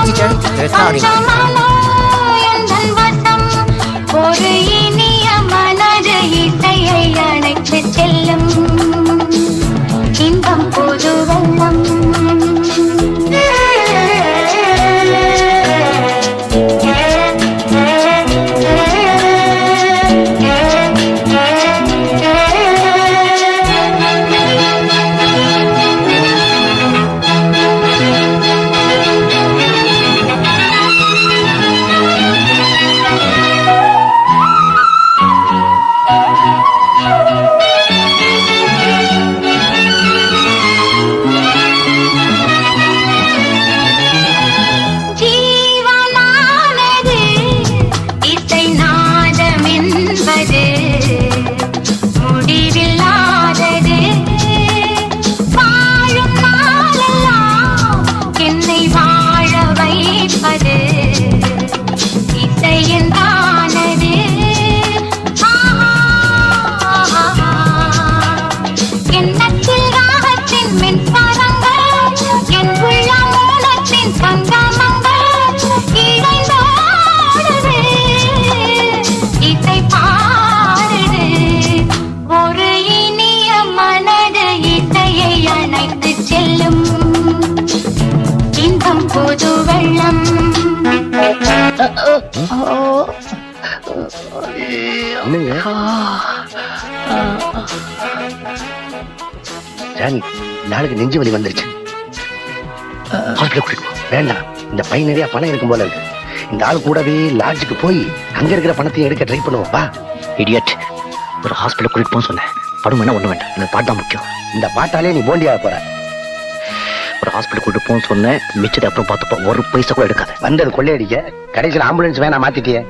Digital recording. ஒரு இனிய மனது இசையை அணைத்து செல்லும் இன்பம் பொது வெள்ளம். பொது வெள்ளம். நாளைக்கு நெஞ்சு வலி வந்துருச்சு. வேண்டாம், இந்த பை நிறைய பணம் இருக்கும் போல இருக்கு. இந்த ஆள் கூடவே லாட்ஜுக்கு போய் அங்க இருக்கிற பணத்தையும் எடுக்க ட்ரை பண்ணுவோம். இடியட், ஒரு ஹாஸ்பிட்டல் கூட்டிட்டு போக சொன்னேன். படம் என்ன ஒண்ணு வேண்டாம், எனக்கு பாட்டு தான் முக்கியம். இந்த பாட்டாலே நீ போண்டியாக போற. ஒரு ஹாஸ்பிட்டல் கூட்டு போன்னு சொன்னேன், மிச்சத்தை அப்புறம் பார்த்துப்போம். ஒரு பைசா கூட எடுக்காது. வந்தது கொள்ளையடிக்க, கடைசியில் ஆம்புலன்ஸ் வேணா மாத்திட்டியே.